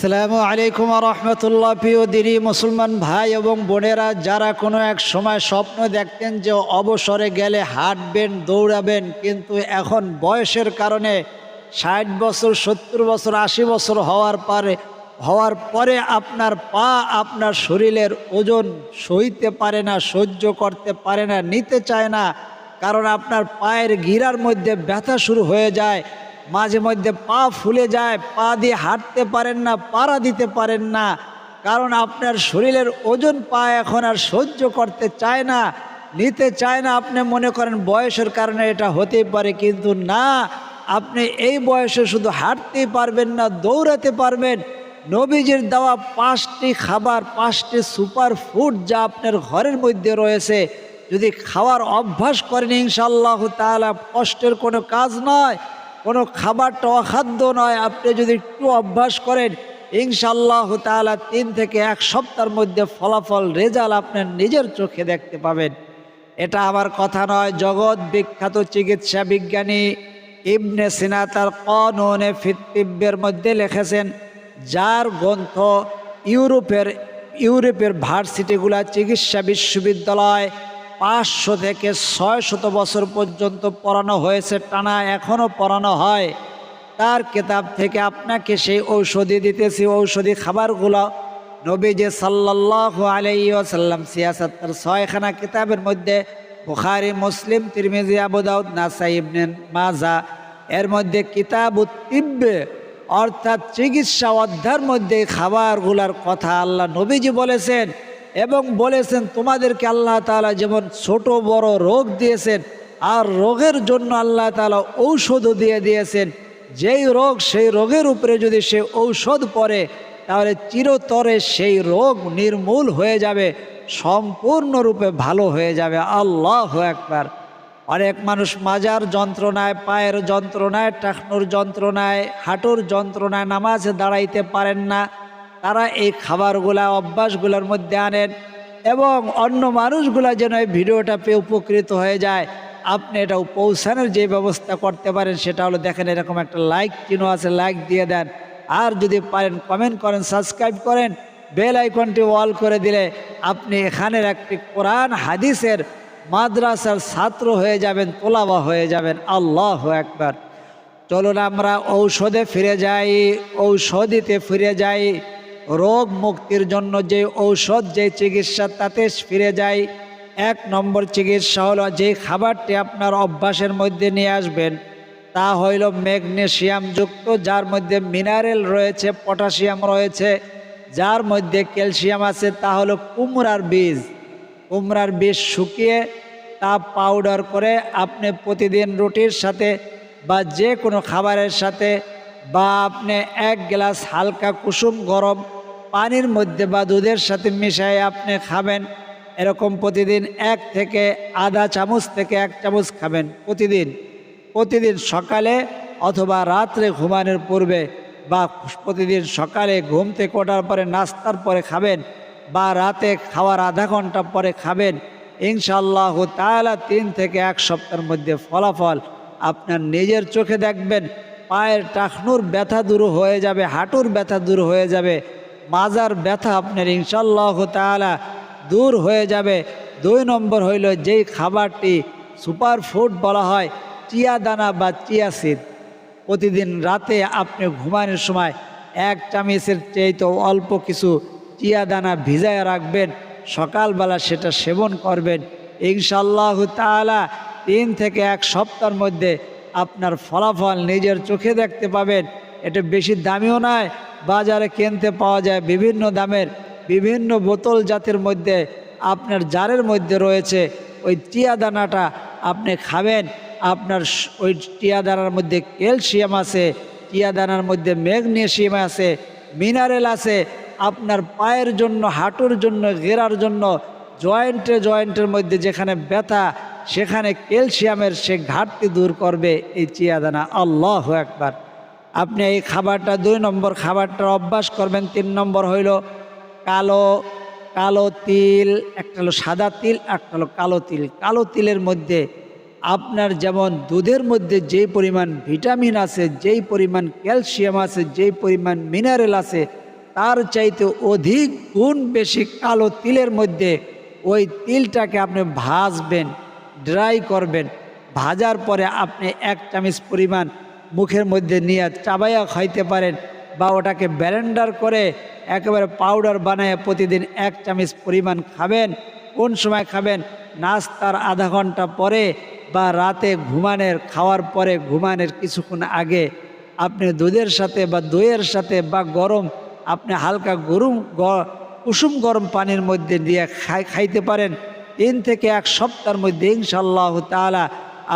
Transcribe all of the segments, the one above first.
আসসালামু আলাইকুম রহমতুল্লাহ। প্রিয় দিনী মুসলমান ভাই এবং বোনেরা, যারা কোনো এক সময় স্বপ্ন দেখতেন যে অবসরে গেলে হাঁটবেন, দৌড়াবেন, কিন্তু এখন বয়সের কারণে 60 বছর, 70 বছর, 80 বছর হওয়ার পরে আপনার পা আপনার শরীরের ওজন সইতে পারে না, সহ্য করতে পারে না, নিতে চায় না, কারণ আপনার পায়ের গিরার মধ্যে ব্যথা শুরু হয়ে যায়, মাঝে মধ্যে পা ফুলে যায়, পা দিয়ে হাঁটতে পারেন না, পাড়া দিতে পারেন না, কারণ আপনার শরীরের ওজন পা এখন আর সহ্য করতে চায় না, নিতে চায় না। আপনি মনে করেন বয়সের কারণে এটা হতেই পারে, কিন্তু না, আপনি এই বয়সে শুধু হাঁটতেই পারবেন না, দৌড়াতে পারবেন। নবীজির দেওয়া 5টি খাবার, 5টি সুপার ফুড যা আপনার ঘরের মধ্যে রয়েছে, যদি খাওয়ার অভ্যাস করেন ইনশাআল্লাহ তাআলা, কষ্টের কোনো কাজ নয়, কোনো খাবারটা অখাদ্য নয়, আপনি যদি একটু অভ্যাস করেন ইনশাআল্লাহ তাআলা 3 থেকে 1 সপ্তাহের মধ্যে ফলাফল, রেজাল্ট আপনার নিজের চোখে দেখতে পাবেন। এটা আমার কথা নয়, জগৎ বিখ্যাত চিকিৎসা বিজ্ঞানী ইবনে সিনা তার কানুনে ফিত তিব্বের মধ্যে লিখেছেন, যার গ্রন্থ ইউরোপের ভার্সিটিগুলা, চিকিৎসা বিশ্ববিদ্যালয় 500 থেকে 600 বছর পর্যন্ত পড়ানো হয়েছে, টানা এখনও পড়ানো হয়। তার কিতাব থেকে আপনাকে সেই ঔষধি দিতেছি। ঔষধি খাবারগুলো নবীজি সাল্লাল্লাহু আলাইহি ওয়াসাল্লাম সিয়াসাত তার 6খানা কিতাবের মধ্যে, বুখারী, মুসলিম, তিরমিজি, আবু দাউদ, নাসাই, ইবনে মাজাহ, এর মধ্যে কিতাবুত তিব্বে অর্থাৎ চিকিৎসা অধ্যায়ের মধ্যে খাবারগুলার কথা আল্লাহ নবীজি বলেছেন, এবং বলেছেন তোমাদেরকে আল্লাহ তাআলা যেমন ছোট বড় রোগ দিয়েছেন, আর রোগের জন্য আল্লাহ তাআলা ঔষধও দিয়ে দিয়েছেন। যেই রোগ, সেই রোগের উপরে যদি সে ঔষধ পড়ে, তাহলে চিরতরে সেই রোগ নির্মূল হয়ে যাবে, সম্পূর্ণরূপে ভালো হয়ে যাবে। আল্লাহু আকবার। অনেক মানুষ মাজার যন্ত্রণায়, পায়ের যন্ত্রণায়, টাকনুর যন্ত্রণায়, হাঁটুর যন্ত্রণায় নামাজে দাঁড়াইতে পারেন না, তারা এই খাবারগুলা অভ্যাসগুলোর মধ্যে আনেন, এবং অন্য মানুষগুলা যেন এই ভিডিওটা পেয়ে উপকৃত হয়ে যায়। আপনি এটা পৌঁছানোর যে ব্যবস্থা করতে পারেন সেটা হলো, দেখেন এরকম একটা লাইক চিহ্ন আছে, লাইক দিয়ে দেন, আর যদি পারেন কমেন্ট করেন, সাবস্ক্রাইব করেন, বেল আইকনটি অল করে দিলে আপনি এখানের একটি কোরআন হাদিসের মাদ্রাসার ছাত্র হয়ে যাবেন, তোলাবা হয়ে যাবেন। আল্লাহু আকবার। চলুন আমরা ঔষধে ফিরে যাই, ঔষধিতে ফিরে যাই, রোগ মুক্তির জন্য যে ঔষধ, যে চিকিৎসা, তাতে ফিরে যাই। 1 নম্বর চিকিৎসা হলো, যে খাবারটি আপনার অভ্যাসের মধ্যে নিয়ে আসবেন তা হইল ম্যাগনেসিয়াম যুক্ত, যার মধ্যে মিনারেল রয়েছে, পটাশিয়াম রয়েছে, যার মধ্যে ক্যালসিয়াম আছে। তা হলো কুমড়ার বীজ। কুমড়ার বীজ শুকিয়ে তা পাউডার করে আপনি প্রতিদিন রুটির সাথে বা যে কোনো খাবারের সাথে, বা আপনি 1 গ্লাস হালকা কুসুম গরম পানির মধ্যে বা দুধের সাথে মিশিয়ে আপনি খাবেন। এরকম প্রতিদিন 1 থেকে আধা চামচ থেকে 1 চামচ খাবেন প্রতিদিন সকালে অথবা রাত্রে ঘুমানোর পূর্বে, বা প্রতিদিন সকালে ঘুম থেকে ওঠার পরে, নাস্তার পরে খাবেন, বা রাতে খাওয়ার আধা ঘন্টা পরে খাবেন। ইনশাআল্লাহ তাআলা 3 থেকে 1 সপ্তাহের মধ্যে ফলাফল আপনার নিজের চোখে দেখবেন। পায়ের টাকনুর ব্যথা দূর হয়ে যাবে, হাঁটুর ব্যথা দূর হয়ে যাবে, মাজার ব্যথা আপনার ইনশাআল্লাহ তাআলা দূর হয়ে যাবে। 2 নম্বর হইল, যেই খাবারটি সুপার ফুড বলা হয়, চিয়া দানা বা চিয়া সিড। প্রতিদিন রাতে আপনি ঘুমানোর সময় 1 চামচের চেয়ে অল্প কিছু চিয়া দানা ভিজায় রাখবেন, সকালবেলা সেটা সেবন করবেন। ইনশাআল্লাহ তাআলা 3 থেকে 1 সপ্তাহের মধ্যে আপনার ফলাফল নিজের চোখে দেখতে পাবেন। এটা বেশি দামিও নয়, বাজারে কিনতে পাওয়া যায় বিভিন্ন দামের, বিভিন্ন বোতল জাতের মধ্যে আপনার জারের মধ্যে রয়েছে। ওই চিয়া দানাটা আপনি খাবেন, আপনার ওই চিয়া দানার মধ্যে ক্যালসিয়াম আছে, চিয়া দানার মধ্যে ম্যাগনেসিয়াম আছে, মিনারেল আছে। আপনার পায়ের জন্য, হাঁটুর জন্য, গেরার জন্য, জয়েন্টের মধ্যে যেখানে ব্যথা, সেখানে ক্যালসিয়ামের সে ঘাটতি দূর করবে এই চিয়া দানা। আল্লাহু আকবার। আপনি এই খাবারটা 2 নম্বর খাবারটার অভ্যাস করবেন। 3 নম্বর হইল কালো তিল। একটা হলো সাদা তিল, একটা হলো কালো তিল। কালো তিলের মধ্যে আপনার যেমন দুধের মধ্যে যেই পরিমাণ ভিটামিন আছে, যেই পরিমাণ ক্যালসিয়াম আছে, যেই পরিমাণ মিনারেল আছে, তার চাইতে অধিক গুণ বেশি কালো তিলের মধ্যে ওই তিলটাকে আপনি ভাজবেন, ড্রাই করবেন। ভাজার পরে আপনি 1 চামচ পরিমাণ মুখের মধ্যে নিয়ে চাবাইয়া খাইতে পারেন, বা ওটাকে ব্লেন্ডার করে একেবারে পাউডার বানায় প্রতিদিন 1 চামচ পরিমাণ খাবেন। কোন সময় খাবেন? নাস্তার আধা ঘন্টা পরে বা রাতে খাওয়ার পরে ঘুমানোর কিছুক্ষণ আগে আপনি দুধের সাথে বা দইয়ের সাথে বা গরম আপনি হালকা কুসুম গরম পানির মধ্যে দিয়ে খাইতে পারেন। 3 থেকে 1 সপ্তাহের মধ্যে ইনশাআল্লাহ তাআলা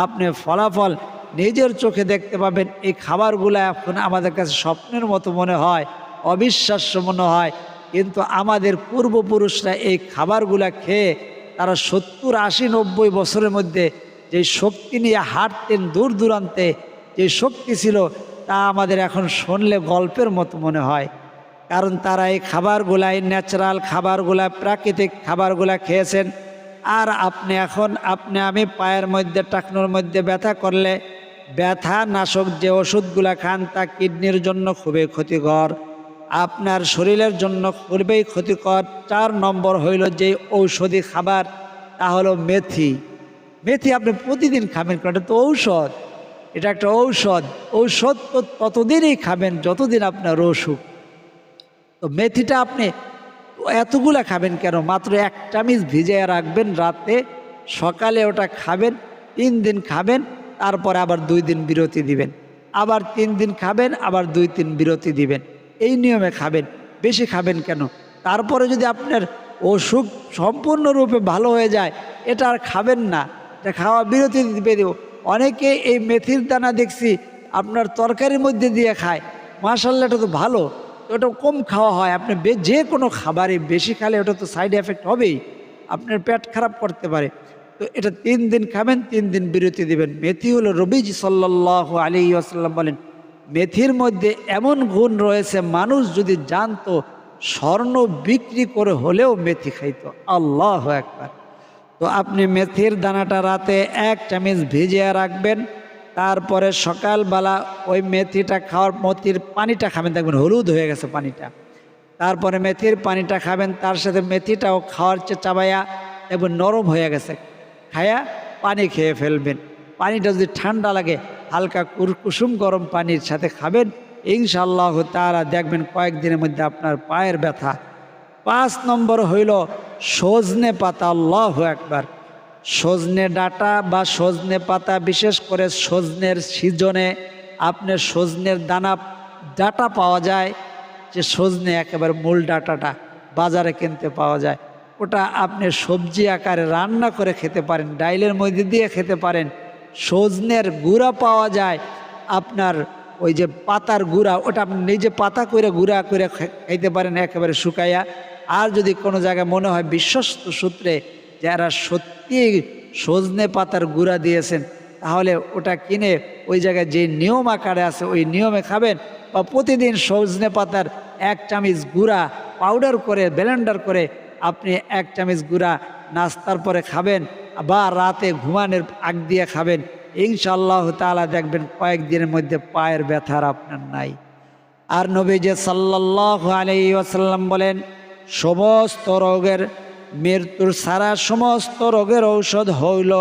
আপনি ফলাফল নিজের চোখে দেখতে পাবেন। এই খাবারগুলো এখন আমাদের কাছে স্বপ্নের মতো মনে হয়, অবিশ্বাস্য মনে হয়, কিন্তু আমাদের পূর্বপুরুষরা এই খাবারগুলা খেয়ে তারা 70, 80, 90 বছরের মধ্যে যে শক্তি নিয়ে হাঁটতেন দূর দূরান্তে, যে শক্তি ছিল তা আমাদের এখন শুনলে গল্পের মতো মনে হয়। কারণ তারা এই খাবারগুলা, এই ন্যাচারাল খাবারগুলা, প্রাকৃতিক খাবারগুলা খেয়েছেন। আর আমি পায়ের মধ্যে, টাকনোর মধ্যে ব্যথা করলে ব্যথা নাশক যে ওষুধগুলা খান তা কিডনির জন্য খুবই ক্ষতিকর, আপনার শরীরের জন্য খুবই ক্ষতিকর। 4 নম্বর হইল যে ঔষধি খাবার, তা হলো মেথি। মেথি আপনি প্রতিদিন খাবেন, কারণ এটা তো ঔষধ, এটা একটা ঔষধ। ঔষধ তো ততদিনই খাবেন যতদিন আপনার অসুখ। তো মেথিটা আপনি এতগুলা খাবেন কেন? মাত্র 1 চামচ ভিজিয়ে রাখবেন রাতে, সকালে ওটা খাবেন, 3 দিন খাবেন, তারপরে আবার 2 দিন বিরতি দিবেন, আবার 3 দিন খাবেন, আবার 2-3 বিরতি দিবেন। এই নিয়মে খাবেন, বেশি খাবেন কেন? তারপরে যদি আপনার অসুখ সম্পূর্ণরূপে ভালো হয়ে যায়, এটা আর খাবেন না, এটা খাওয়া বিরতি দিবে দেব। অনেকে এই মেথির দানা দেখছি আপনার তরকারির মধ্যে দিয়ে খায়, মাশাআল্লাহ, এটা তো ভালো, ওটা কম খাওয়া হয়। আপনি যে কোনো খাবারে বেশি খেলে ওটা তো সাইড এফেক্ট হবেই, আপনার পেট খারাপ করতে পারে। তো এটা 3 দিন খাবেন, 3 দিন বিরতি দিবেন। মেথি হলো, নবীজি সাল্লাল্লাহু আলাইহি ওয়াসাল্লাম বলেন, মেথির মধ্যে এমন গুণ রয়েছে, মানুষ যদি জানতো স্বর্ণ বিক্রি করে হলেও মেথি খাইতো। আল্লাহু আকবার। তো আপনি মেথির দানাটা রাতে 1 চামচ ভিজিয়ে রাখবেন, তারপরে সকালবেলা ওই মেথিটা মেথির পানিটা খাবেন, দেখবেন হলুদ হয়ে গেছে পানিটা। তারপরে মেথির পানিটা খাবেন, তার সাথে মেথিটাও খাওয়ার চাবাইয়া দেখবেন নরম হয়ে গেছে, খায়া পানি খেয়ে ফেলবেন। পানিটা যদি ঠান্ডা লাগে হালকা কুসুম গরম পানির সাথে খাবেন, ইনশাআল্লাহ তাআলা দেখবেন কয়েকদিনের মধ্যে আপনার পায়ের ব্যথা। 5 নম্বর হইল সজনে পাতা। আল্লাহু আকবার। সজনে ডাঁটা বা সজনে পাতা, বিশেষ করে সজনের সিজনে আপনার সজনের ডাঁটা পাওয়া যায়, যে সজনে একেবারে মূল ডাঁটাটা বাজারে কিনতে পাওয়া যায়, ওটা আপনি সবজি আকারে রান্না করে খেতে পারেন, ডাইলের মধ্যে দিয়ে খেতে পারেন। সজনের গুঁড়া পাওয়া যায়, আপনার ওই যে পাতার গুঁড়া, ওটা আপনি নিজে পাতা করে গুঁড়া করে খাইতে পারেন একেবারে শুকাইয়া। আর যদি কোনো জায়গায় মনে হয় বিশ্বস্ত সূত্রে যারা সত্যি সজনে পাতার গুঁড়া দিয়েছেন, তাহলে ওটা কিনে ওই জায়গায় যে নিয়ম আকারে আছে ওই নিয়মে খাবেন। বা প্রতিদিন সজনে পাতার 1 চামচ গুঁড়া পাউডার করে ব্লেন্ডার করে আপনি 1 চামচ গুঁড়া নাস্তার পরে খাবেন, বা রাতে ঘুমানোর আগ দিয়ে খাবেন। ইনশাআল্লাহ তাআলা দেখবেন কয়েকদিনের মধ্যে পায়ের ব্যথার আপনার নাই। আর নবীজি সাল্লাল্লাহু আলাইহি ওয়াসাল্লাম বলেন, সমস্ত রোগের, মৃত্যুর সারা সমস্ত রোগের ঔষধ হইল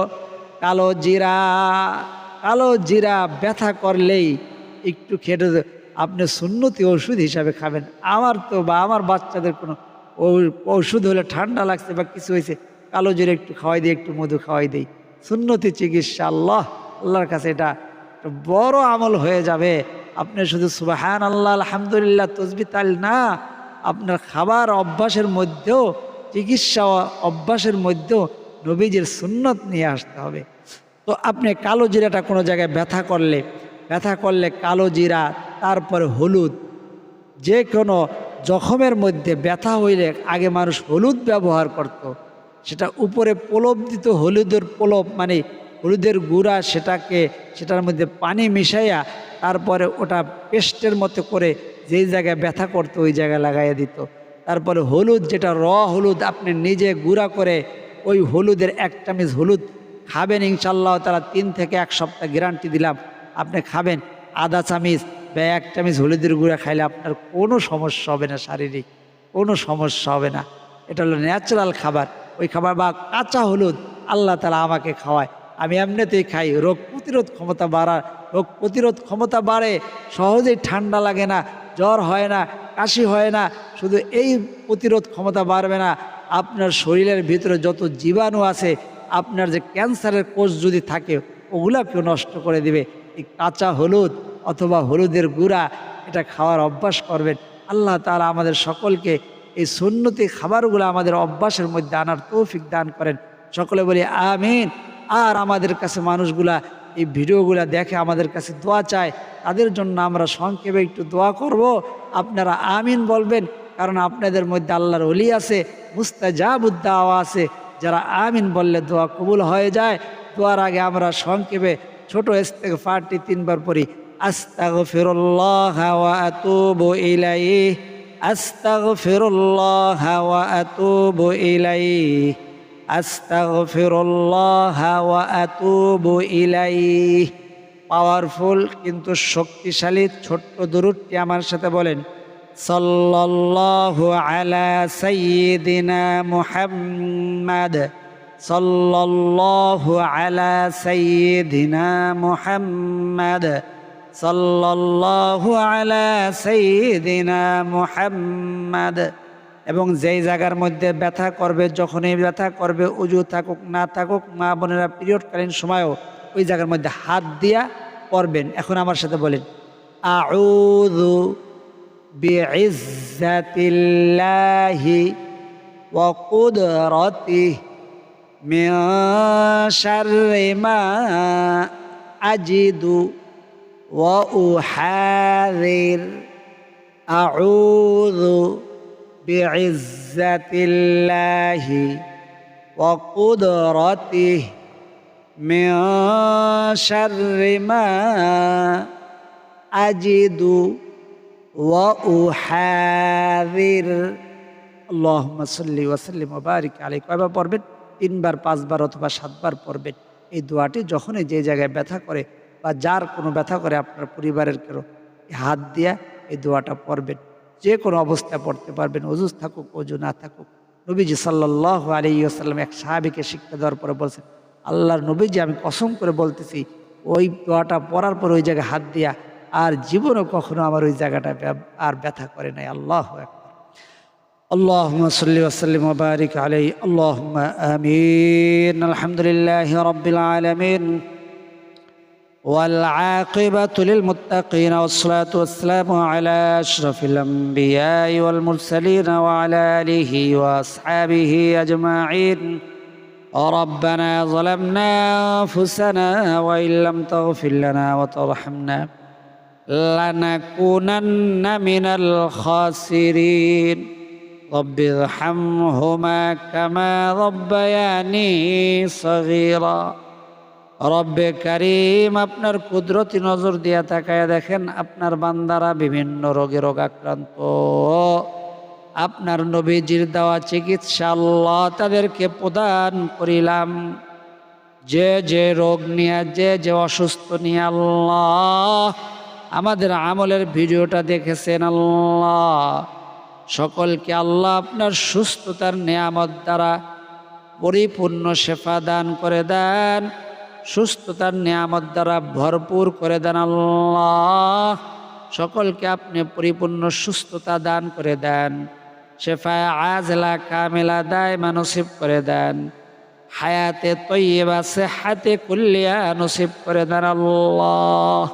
কালো জিরা। কালো জিরা ব্যথা করলেই একটু খেতে আপনি সুন্নতি ওষুধ হিসাবে খাবেন। আমার বাচ্চাদের কোনো ওষুধ হলে ঠান্ডা লাগছে বা কিছু হয়েছে, কালো জিরা একটু খাওয়াই দিই, একটু মধু খাওয়াই দিই, সুন্নতি চিকিৎসা। আল্লাহর কাছে এটা বড় আমল হয়ে যাবে। আপনি শুধু সুবহানাল্লাহ, আলহামদুলিল্লাহ, তাসবিহ তাল না, আপনার খাবার অভ্যাসের মধ্যেও, চিকিৎসা অভ্যাসের মধ্যেও নবীজির সুন্নত নিয়ে আসতে হবে। তো আপনি কালো জিরাটা কোনো জায়গায় ব্যথা করলে কালো জিরা, তারপরে হলুদ, যে কোনো জখমের মধ্যে ব্যথা হইলে আগে মানুষ হলুদ ব্যবহার করত, সেটা উপরে প্রলোভ দিত, হলুদের প্রলোভ মানে হলুদের গুঁড়া, সেটার মধ্যে পানি মিশাইয়া তারপরে ওটা পেস্টের মতো করে যেই জায়গায় ব্যথা করতো ওই জায়গায় লাগাইয়া দিত। তারপরে হলুদ, যেটা হলুদ আপনি নিজে গুঁড়া করে ওই হলুদের 1 চামচ হলুদ খাবেন, ইনশাআল্লাহ তাআলা 3 থেকে 1 সপ্তাহ গ্যারান্টি দিলাম আপনি খাবেন। আধা চামচ বা এক চামচ হলুদের গুঁড়া খাইলে আপনার কোনো সমস্যা হবে না, শারীরিক কোনো সমস্যা হবে না। এটা হলো ন্যাচারাল খাবার। ওই খাবার বা কাঁচা হলুদ আল্লাহ তাআলা আমাকে খাওয়ায়, আমি এমনিতেই খাই। রোগ প্রতিরোধ ক্ষমতা বাড়ে, সহজেই ঠান্ডা লাগে না, জ্বর হয় না, কাশি হয় না। শুধু এই প্রতিরোধ ক্ষমতা বাড়বে না, আপনার শরীরের ভিতরে যত জীবাণু আছে, আপনার যে ক্যান্সারের কোষ যদি থাকে ওগুলাকেও নষ্ট করে দিবে। এই কাঁচা হলুদ অথবা হলুদের গুঁড়া এটা খাওয়ার অভ্যাস করবেন। আল্লাহ তাআলা আমাদের সকলকে এই সুন্নতি খাবারগুলো আমাদের অভ্যাসের মধ্যে আনার তৌফিক দান করেন। সকলে বলি আমিন। আর আমাদের কাছে মানুষগুলা এই ভিডিওগুলা দেখে আমাদের কাছে দোয়া চায়, তাদের জন্য আমরা সংক্ষেপে একটু দোয়া করব। আপনারা আমিন বলবেন, কারণ আপনাদের মধ্যে আল্লাহর ওলি আছে, মুস্তাজাবুদ দাওয়া আছে, যারা আমিন বললে দোয়া কবুল হয়ে যায়। দোয়ার আগে আমরা সংক্ষেপে ছোট ইস্তেগফারটি 3 বার পড়ি। আস্তাগফিরুল্লাহ ওয়া আতুবু ইলাইহি, আস্তাগফিরুল্লাহ ওয়া আতুবু ইলাইহি, আস্তাগফিরুল্লাহ ওয়া আতুবু ইলাইহি। পাওয়ারফুল কিন্তু শক্তিশালী ছোট্ট দুরূদটি আমার সাথে বলেন। সাল্লাল্লাহু আলা সাইয়্যিদিনা মুহাম্মাদ, সাল্লাল্লাহু আলা সাইয়্যিদিনা মুহাম্মাদ, সাল্লাল্লাহু আলা সাইয়্যিদিনা মুহাম্মাদ। এবং যেই জায়গার মধ্যে ব্যথা করবে, যখনই ব্যথা করবে, উজু থাকুক না থাকুক, মা বোনেরা পিরিয়ডকালীন সময়ও ওই জায়গার মধ্যে হাত দিয়া পড়বেন। এখন আমার সাথে বলেন, আউযু বিইজ্জাতিল্লাহি ওয়া কুদরাতিহি মিন শাররি মা আজিদু ওয়া উহাযির। আউযু বিইজ্জাতিল্লাহি ওয়া কুদরাতিহি মিন শাররি মা আজিদু ওয়া উহাযির। আল্লাহুম্মা সাল্লি ওয়া সাল্লিম ওয়া বারিক আলাইহি। কয়বার পড়বেন? 3 বার, 5 বার অথবা 7 বার পড়বেন। এই দোয়াটি যখনই যে জায়গায় ব্যথা করে বা যার কোনো ব্যথা করে আপনার পরিবারের কেউ, হাত দিয়া এই দোয়াটা পড়বেন। যে কোনো অবস্থায় পড়তে পারবেন, ওযু থাকুক ওযু না থাকুক। নবীজি সাল্লাল্লাহু আলাইহি ওয়াসাল্লাম এক সাহাবীকে শিক্ষা দেওয়ার পরে বলছেন, আল্লাহর নবীজি আমি কসম করে বলতেছি, ওই দোয়াটা পড়ার পর ওই জায়গায় হাত দিয়া আর জীবনও কখনো আমার ওই জায়গাটা আর ব্যথা করে নাই। আল্লাহু আকবার। আল্লাহুম্মা সাল্লি ওয়া সাল্লিম ওয়া বারিক আলাইহি। আল্লাহুম্মা আমিন। আলহামদুলিল্লাহি রাব্বিল আলামিন ওয়াল আকিবাতু লিল মুত্তাকিন ওয়াসসালাতু ওয়াসসালামু আলা আশরাফিল আমবিয়াই ওয়াল মুরসালিন ওয়া আলা আলিহি ওয়া আসহাবিহি আজমাইন। ربنا ظلمنا أنفسنا وإن لم تغفر لنا وترحمنا لنكونن من الخاسرين رب ارحمهما كما ربياني صغيرا। রব্বে কারীম, আপনার কুদরতি নজর দিয়া তাকায়া দেখেন আপনার বান্দারা বিভিন্ন রোগে রোগাক্রান্ত। আপনার নবীজির দেওয়া চিকিৎসা আল্লাহ তাদেরকে প্রদান করিলাম। যে যে রোগ নিয়ে, যে যে অসুস্থ নিয়ে আল্লাহ আমাদের আমলের ভিডিওটা দেখেছেন, আল্লাহ সকলকে আল্লাহ আপনার সুস্থতার নেয়ামত দ্বারা পরিপূর্ণ শেফা দান করে দেন, সুস্থতার নেয়ামত দ্বারা ভরপুর করে দেন। আল্লাহ সকলকে আপনি পরিপূর্ণ সুস্থতা দান করে দেন, শেফায়ে আজলা কামিলা দায়মা নসিব করে দেন, হায়াতে তয়্যিবা সিহহাতে কুল্লিয়া নসিব করে দেন। আল্লাহ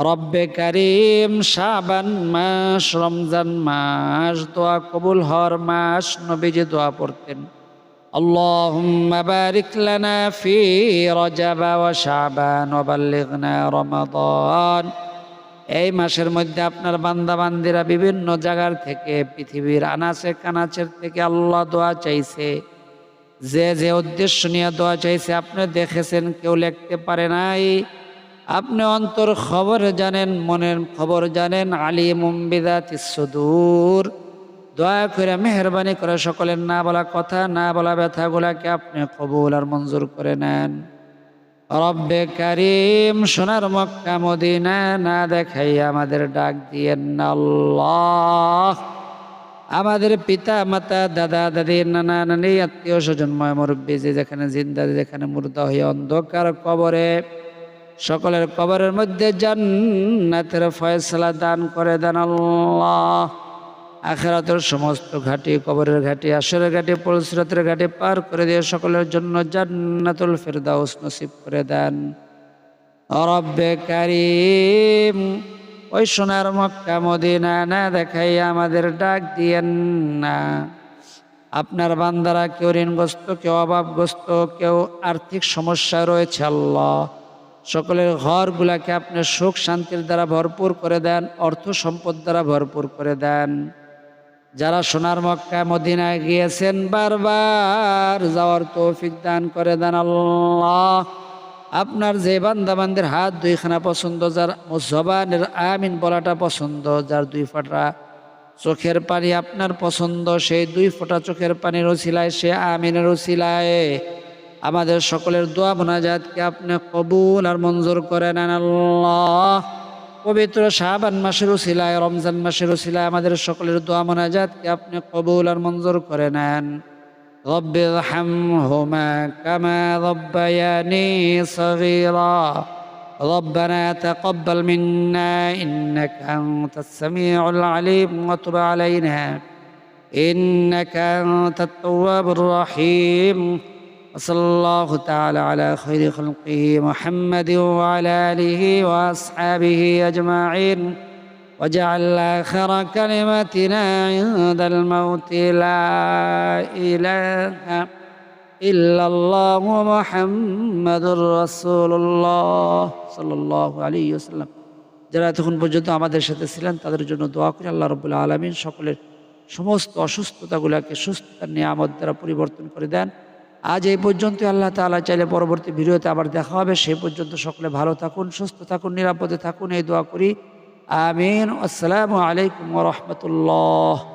রব্বে কারীম, শাবান মাস, রমজান মাস দোয়া কবুল হওয়ার মাস। নবীজি দোয়া পড়তেন, আল্লাহুম্মা বারিক লানা ফি রজব ওয়া শাবান ওয়া বাল্লিগনা রমাদান। এই মাসের মধ্যে আপনার বান্দা বান্দিরা বিভিন্ন জায়গার থেকে, পৃথিবীর আনাচে কানাচের থেকে আল্লাহ দোয়া চাইছে। যে যে উদ্দেশ্য নিয়ে দোয়া চাইছে আপনি দেখেছেন, কেউ লিখতে পারে নাই। আপনি অন্তর খবর জানেন, মনের খবর জানেন। আলিমুম বিযাতিস সুদূর। দয়া করে মেহরবানি করে সকলের না বলা কথা, না বলা ব্যথাগুলাকে আপনি কবুল আর মঞ্জুর করে নেন। রব্বে কারিম সোনার মক্কা মদিনা না দেখাই আমাদের ডাক দিয়েন না আল্লাহ। আমাদের পিতা মাতা দাদা দাদি নানা নানি আত্মীয় স্বজন মুরব্বী যে যেখানে জিন্দা যেখানে মুর্দা হয়ে অন্ধকার কবরে, সকলের কবরের মধ্যে জান্নাতের ফয়সালা দান করে দেন আল্লাহ। আখিরাতের সমস্ত ঘাটি, কবরের ঘাটি, আসরের ঘাটি, পুলসিরাতের ঘাটি পার করে দিয়ে সকলের জন্য জান্নাতুল ফিরদাউস নসিব করে দেন রব্বে কারিম। ওই সোনার মক্কা মদিনা না দেখাই আমাদের ডাক দিয়েন না। আপনার বান্দারা কেউ ঋণগ্রস্ত, কেউ অভাবগ্রস্ত, কেউ আর্থিক সমস্যায় রয়েছে আল্লাহ। সকলের ঘরগুলাকে আপনি সুখ শান্তির দ্বারা ভরপুর করে দেন, অর্থ সম্পদ দ্বারা ভরপুর করে দেন। যারা সোনার মক্কা মদিনায় গিয়েছেন বারবার যাওয়ার তৌফিক দান করে দেন আল্লাহ। আপনার যে বান্দাবান্দির হাত দুইখানা পছন্দ, যার জবানের আমিন বলাটা পছন্দ, যার দুই ফোঁটা চোখের পানি আপনার পছন্দ, সেই দুই ফোঁটা চোখের পানির ওসিলায়, সে আমিনের ওসিলায় আমাদের সকলের দোয়া মোনাজাতকে আপনি কবুল আর মঞ্জুর করে নেন আল্লাহ। পবিত্র শাবান মাসের ওসিলায়, রমজান মাসের ওসিলায় আমাদের সকলের দোয়া মোনাজাতকে আপনি কবুল আর মঞ্জুর করে নেন। রব্বিরহামহুমা কামা রব্বায়ানি সগীরা। ربنا تقبل منا إنك أنت السميع العليم وتب علينا إنك أنت التواب الرحيم. وصلى الله تعالى على خير خلقه محمد وعلى آله وأصحابه أجمعين. وجعل آخر كلمتنا عند الموت لا إله إلا الله محمد رسول الله صلى الله عليه وسلم. যারা এতক্ষণ পর্যন্ত আমাদের সাথে ছিলেন তাদের জন্য দোয়া করি আল্লাহ রাব্বুল আলামিন সকলের সমস্ত অসুস্থতাগুলোকে সুস্থতার নিয়ামত দ্বারা পরিবর্তন করে দেন। আজ এই পর্যন্ত, আল্লাহ তাআলা চাইলে পরবর্তী ভিডিওতে আবার দেখা হবে। সেই পর্যন্ত সকলে ভালো থাকুন, সুস্থ থাকুন, নিরাপদে থাকুন, এই দোয়া করি। আমিন। আসসালামু আলাইকুম ওয়া রাহমাতুল্লাহ।